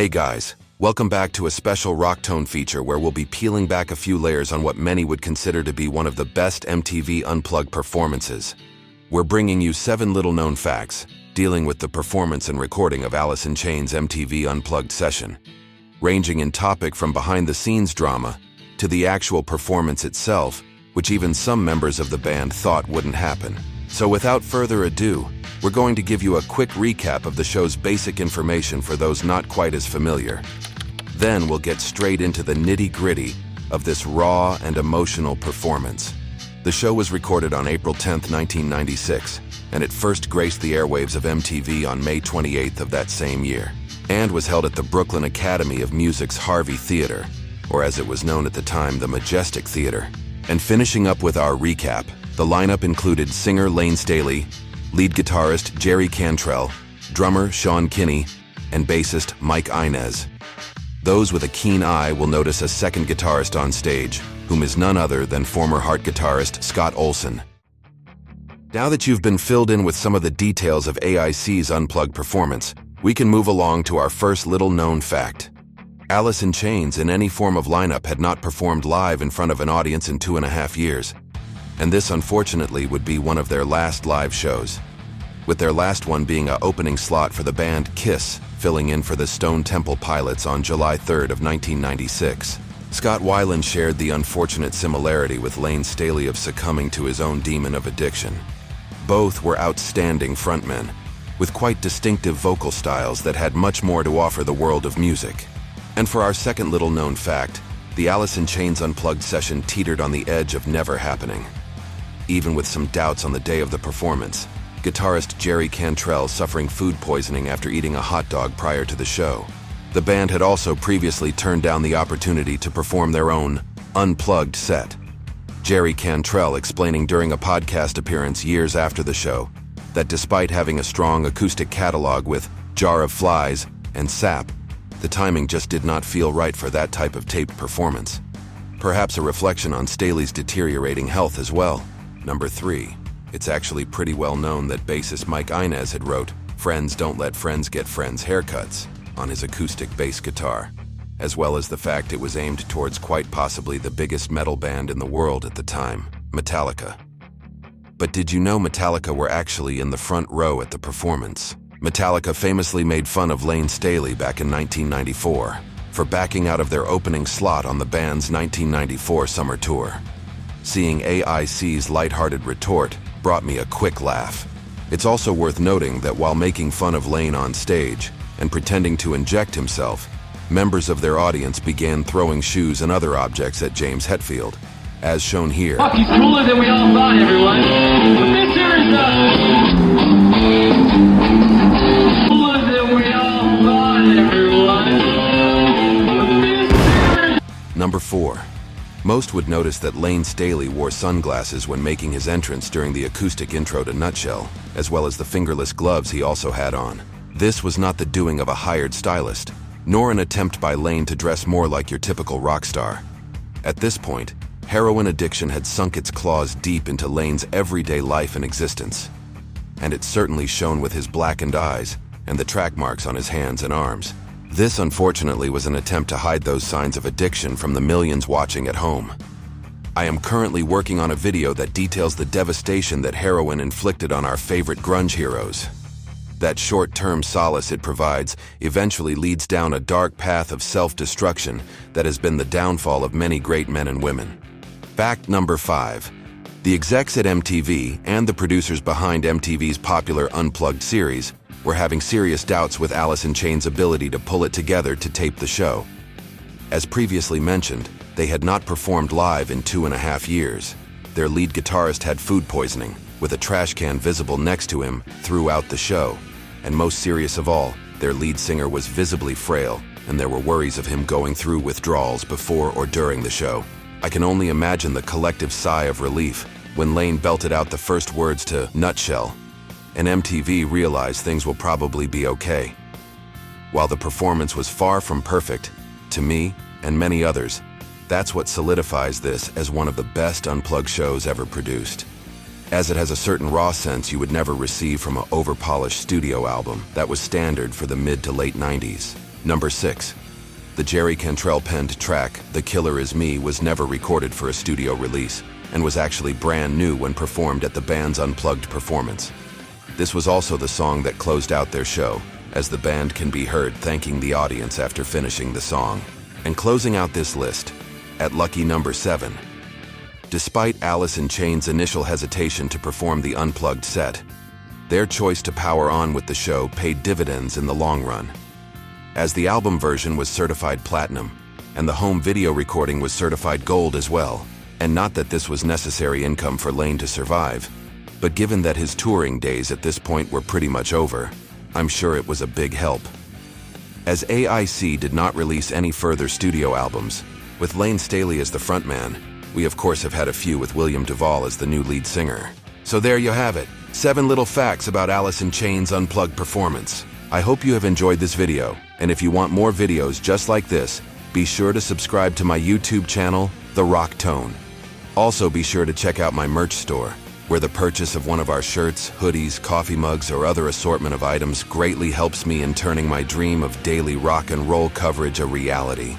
Hey guys, welcome back to a special rock tone feature where we'll be peeling back a few layers on what many would consider to be one of the best MTV Unplugged performances. We're bringing you 7 little-known facts, dealing with the performance and recording of Alice in Chains' MTV Unplugged session, ranging in topic from behind-the-scenes drama to the actual performance itself, which even some members of the band thought wouldn't happen. So without further ado, we're going to give you a quick recap of the show's basic information for those not quite as familiar. Then we'll get straight into the nitty-gritty of this raw and emotional performance. The show was recorded on April 10, 1996, and it first graced the airwaves of MTV on May 28th of that same year, and was held at the Brooklyn Academy of Music's Harvey Theater, or as it was known at the time, the Majestic Theater. And finishing up with our recap, the lineup included singer Lane Staley, lead guitarist Jerry Cantrell, drummer Sean Kinney, and bassist Mike Inez. Those with a keen eye will notice a second guitarist on stage, whom is none other than former Heart guitarist Scott Olson. Now that you've been filled in with some of the details of AIC's Unplugged performance, we can move along to our first little-known fact. Alice in Chains in any form of lineup had not performed live in front of an audience in 2.5 years. And this unfortunately would be one of their last live shows, with their last one being an opening slot for the band Kiss, filling in for the Stone Temple Pilots on July 3rd of 1996. Scott Weiland shared the unfortunate similarity with Lane Staley of succumbing to his own demon of addiction. Both were outstanding frontmen, with quite distinctive vocal styles that had much more to offer the world of music. And for our second little-known fact, the Alice in Chains Unplugged session teetered on the edge of never happening. Even with some doubts on the day of the performance, guitarist Jerry Cantrell suffering food poisoning after eating a hot dog prior to the show. The band had also previously turned down the opportunity to perform their own Unplugged set. Jerry Cantrell explaining during a podcast appearance years after the show that despite having a strong acoustic catalog with Jar of Flies and Sap, the timing just did not feel right for that type of taped performance. Perhaps a reflection on Staley's deteriorating health as well. Number 3. It's actually pretty well known that bassist Mike Inez had wrote "Friends Don't Let Friends Get Friends Haircuts" on his acoustic bass guitar, as well as the fact it was aimed towards quite possibly the biggest metal band in the world at the time, Metallica. But did you know Metallica were actually in the front row at the performance? Metallica famously made fun of Lane Staley back in 1994 for backing out of their opening slot on the band's 1994 summer tour. Seeing AIC's lighthearted retort brought me a quick laugh. It's also worth noting that while making fun of Lane on stage and pretending to inject himself, members of their audience began throwing shoes and other objects at James Hetfield, as shown here. Fuck, he's cooler than we all thought, everyone. This here is cooler than we all thought, everyone. Number 4. Most would notice that Lane Staley wore sunglasses when making his entrance during the acoustic intro to Nutshell, as well as the fingerless gloves he also had on. This was not the doing of a hired stylist, nor an attempt by Lane to dress more like your typical rock star. At this point, heroin addiction had sunk its claws deep into Lane's everyday life and existence, and it certainly shone with his blackened eyes and the track marks on his hands and arms. This, unfortunately, was an attempt to hide those signs of addiction from the millions watching at home. I am currently working on a video that details the devastation that heroin inflicted on our favorite grunge heroes. That short-term solace it provides eventually leads down a dark path of self-destruction that has been the downfall of many great men and women. Fact number 5. The execs at MTV and the producers behind MTV's popular Unplugged series were having serious doubts with Alice in Chains' ability to pull it together to tape the show. As previously mentioned, they had not performed live in 2.5 years. Their lead guitarist had food poisoning, with a trash can visible next to him throughout the show. And most serious of all, their lead singer was visibly frail, and there were worries of him going through withdrawals before or during the show. I can only imagine the collective sigh of relief when Lane belted out the first words to Nutshell, and MTV realized things will probably be okay. While the performance was far from perfect, to me and many others, that's what solidifies this as one of the best Unplugged shows ever produced. as it has a certain raw sense you would never receive from an over-polished studio album that was standard for the mid to late 90s. Number 6. The Jerry Cantrell penned track, "The Killer Is Me," was never recorded for a studio release, and was actually brand new when performed at the band's Unplugged performance. This was also the song that closed out their show, as the band can be heard thanking the audience after finishing the song. And closing out this list, at lucky number 7. Despite Alice in Chains' initial hesitation to perform the Unplugged set, their choice to power on with the show paid dividends in the long run, as the album version was certified platinum, and the home video recording was certified gold as well. And not that this was necessary income for Lane to survive, but given that his touring days at this point were pretty much over, I'm sure it was a big help. As AIC did not release any further studio albums, with Lane Staley as the frontman, we of course have had a few with William Duvall as the new lead singer. So there you have it, 7 little facts about Alice in Chains' Unplugged performance. I hope you have enjoyed this video, and if you want more videos just like this, be sure to subscribe to my YouTube channel, The Rock Tone. Also be sure to check out my merch store, where the purchase of one of our shirts, hoodies, coffee mugs, or other assortment of items greatly helps me in turning my dream of daily rock and roll coverage a reality.